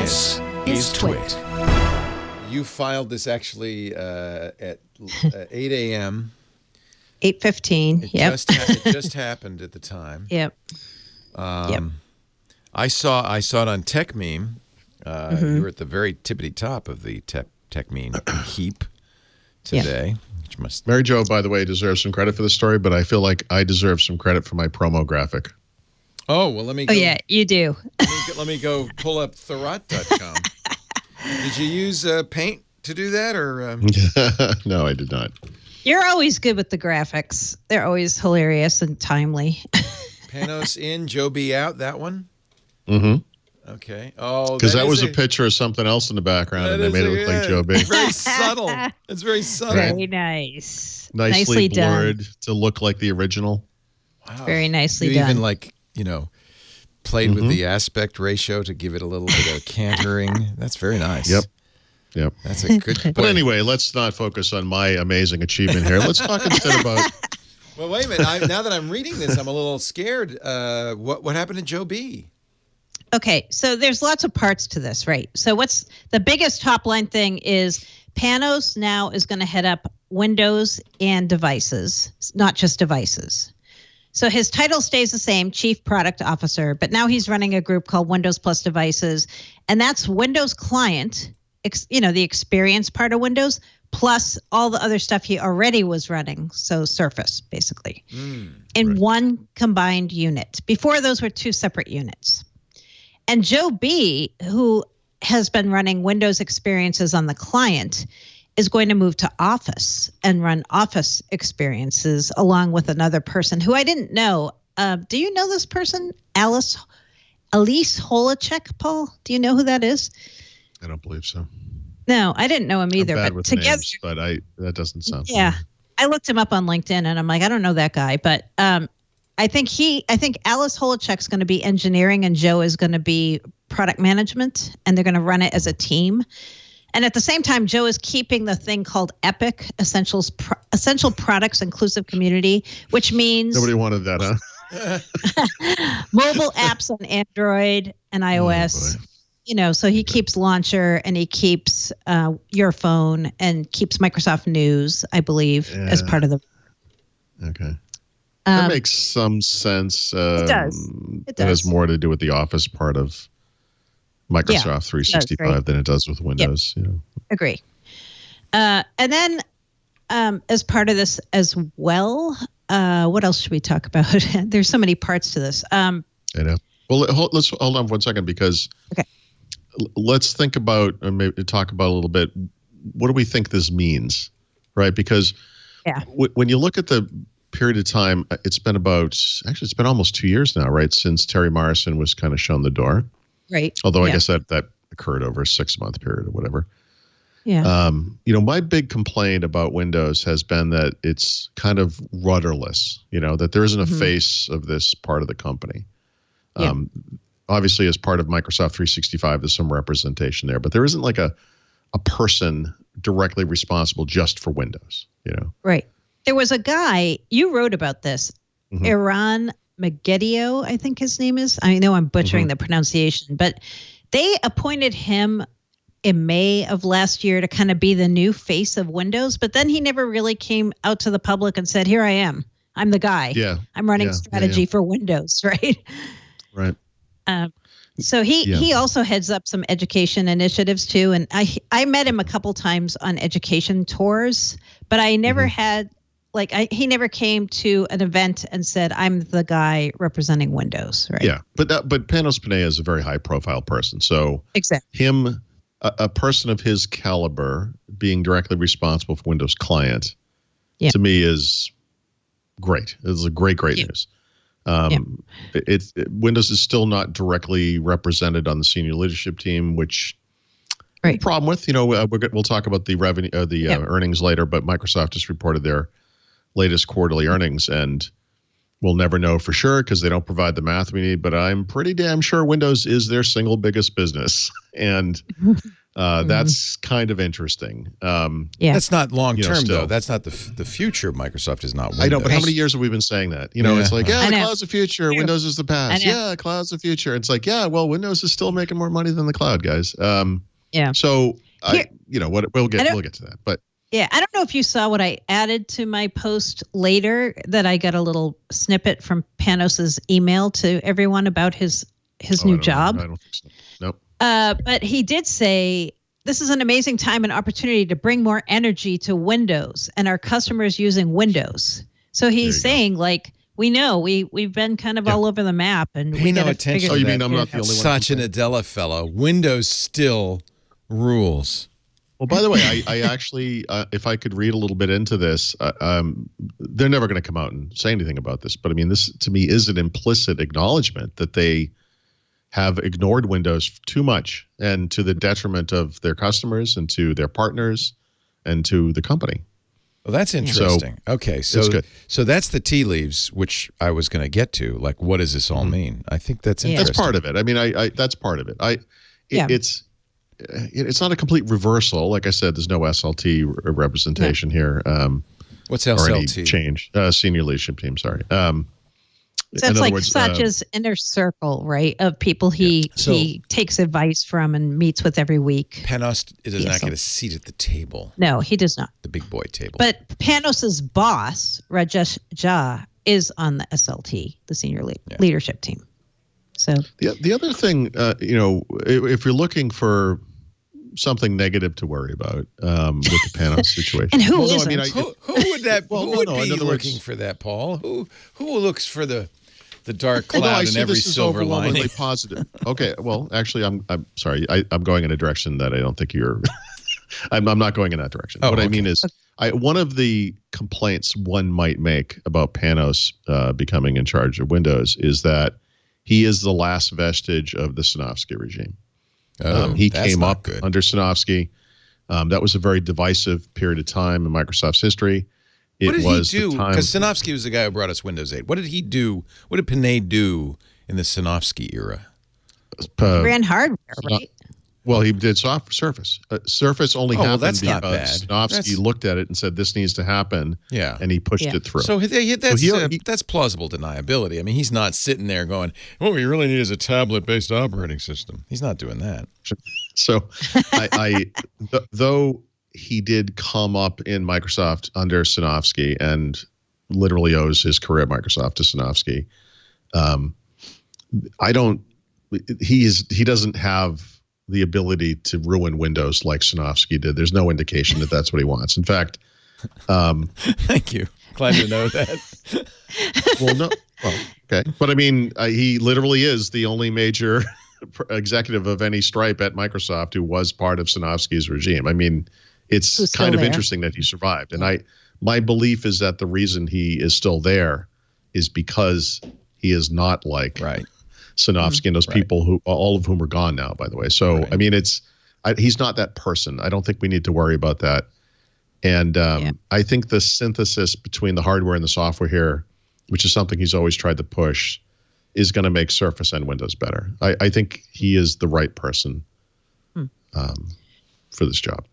This is Twit. You filed this actually at 8 a.m. 8:15. Yep. It just happened at the time. Yep. I saw it on Tech Meme. You were at the very tippity top of the Tech Meme heap today. Which must. Mary Jo, by the way, deserves some credit for the story, but I feel like I deserve some credit for my promo graphic. Oh, well, let me go. Oh, yeah, you do. Let me go pull up Thurrott.com. Did you use Paint to do that, or? No, I did not. You're always good with the graphics. They're always hilarious and timely. Panos in, Joe B out, that one? Mm-hmm. Okay. Oh, because that was a picture of something else in the background, and they made it look like Joe B. Very subtle. It's very subtle. Very nice. Nicely blurred done. To look like the original. Wow. Very nicely you done. Even played with the aspect ratio to give it a little bit of cantering. That's very nice. Yep. That's a good. But anyway, let's not focus on my amazing achievement here. Let's talk instead about. Well, wait a minute. Now that I'm reading this, I'm a little scared. What happened to Joe B? Okay, so there's lots of parts to this, right? So what's the biggest top line thing is Panos now is going to head up Windows and devices, not just devices. So his title stays the same, Chief Product Officer, but now he's running a group called Windows Plus Devices, and that's Windows Client, the experience part of Windows, plus all the other stuff he already was running, so Surface, basically, in one combined unit. Before, those were two separate units. And Joe B, who has been running Windows experiences on the client, is going to move to Office and run Office experiences along with another person who I didn't know. Do you know this person? Elise Holacek, Paul? Do you know who that is? I don't believe so. No, I didn't know him either. I'm bad but with together, names, but that doesn't sound. Yeah, familiar. I looked him up on LinkedIn, and I'm like, I don't know that guy, but I think Alice Holacek's going to be engineering, and Joe is going to be product management, and they're going to run it as a team. And at the same time, Joe is keeping the thing called EPIC, Essential Products Inclusive Community, which means nobody wanted that, huh? mobile apps on Android and iOS. So he keeps Launcher and he keeps Your Phone and keeps Microsoft News, I believe, as part of the. Okay. That makes some sense. It does. It has more to do with the Office part of Microsoft 365 than it does with Windows. Yep. Agree. And then as part of this as well, what else should we talk about? There's so many parts to this. I know. Well, let's hold on 1 second because let's think about and maybe talk about a little bit. What do we think this means, right? Because when you look at the period of time, it's been almost 2 years now, right, since Terry Morrison was kind of shown the door. Right. Although I guess that occurred over a 6-month period or whatever. Yeah. My big complaint about Windows has been that it's kind of rudderless, that there isn't a face of this part of the company. Yeah. Obviously, as part of Microsoft 365, there's some representation there, but there isn't like a person directly responsible just for Windows, Right. There was a guy, you wrote about this, Iran Megiddo, I think his name is. I know I'm butchering the pronunciation, but they appointed him in May of last year to kind of be the new face of Windows, but then he never really came out to the public and said, here I am. I'm the guy. Yeah. I'm running strategy for Windows, right? Right. So he also heads up some education initiatives too. And I met him a couple times on education tours, but I never had he never came to an event and said, I'm the guy representing Windows, right? Yeah, but Panos Panay is a very high-profile person. So exactly. A person of his caliber being directly responsible for Windows Client, to me is great. It's a great news. Windows is still not directly represented on the senior leadership team, which no problem with. We'll talk about the revenue, earnings later, but Microsoft just reported their latest quarterly earnings, and we'll never know for sure because they don't provide the math we need. But I'm pretty damn sure Windows is their single biggest business, and that's kind of interesting. That's not long term though. That's not the future. Microsoft is not Windows. I know, but how many years have we been saying that? It's like, the cloud's the future. Windows is the past. Yeah, cloud's the future. It's like, well, Windows is still making more money than the cloud, guys. So we'll get to that, but. Yeah, I don't know if you saw what I added to my post later, that I got a little snippet from Panos's email to everyone about his new job. I don't think so. Nope. But he did say, this is an amazing time and opportunity to bring more energy to Windows and our customers using Windows. So he's saying, we know we've been kind of all over the map, and pay no attention. Oh, you mean I'm not the only one? Satya Nadella fellow. Windows still rules. Well, by the way, I actually, if I could read a little bit into this, they're never going to come out and say anything about this. But I mean, this to me is an implicit acknowledgement that they have ignored Windows too much, and to the detriment of their customers and to their partners and to the company. Well, that's interesting. So that's the tea leaves, which I was going to get to. Like, what does this all mean? I think that's interesting. That's part of it. I mean, that's part of it. It's not a complete reversal. Like I said, there's no SLT representation here. What's SLT? Or any change. Senior leadership team, sorry. So it's like Satya's inner circle, right, of people he takes advice from and meets with every week. Panos does not get a seat at the table. No, he does not. The big boy table. But Panos's boss, Rajesh Jha, is on the SLT, the senior leadership team. So the other thing, if you're looking for something negative to worry about with the Panos situation, and who would that? Who would be looking for that, Paul? Who looks for the dark cloud in every silver lining? Positive. Okay, well, actually, I'm sorry. I'm going in a direction that I don't think you're. I'm not going in that direction. What I mean is, one of the complaints one might make about Panos becoming in charge of Windows is that he is the last vestige of the Sinofsky regime. He came up under Sinofsky. That was a very divisive period of time in Microsoft's history. What did he do? Because Sinofsky was the guy who brought us Windows 8. What did he do? What did Panay do in the Sinofsky era? Ran hardware, right? Well, he did Surface. Surface only happened because Sinofsky looked at it and said, this needs to happen, and he pushed it through. So that's plausible deniability. I mean, he's not sitting there going, what we really need is a tablet-based operating system. He's not doing that. So though he did come up in Microsoft under Sinofsky and literally owes his career at Microsoft to Sinofsky, he doesn't have the ability to ruin Windows like Sinofsky did. There's no indication that that's what he wants. In fact, thank you. Glad to know that. Okay. But I mean, he literally is the only major executive of any stripe at Microsoft who was part of Sinofsky's regime. I mean, it's kind of interesting that he survived. And my belief is that the reason he is still there is because he is not like Sinofsky and those people who, all of whom are gone now, by the way. So, I mean, he's not that person. I don't think we need to worry about that. And I think the synthesis between the hardware and the software here, which is something he's always tried to push, is going to make Surface and Windows better. I think he is the right person for this job.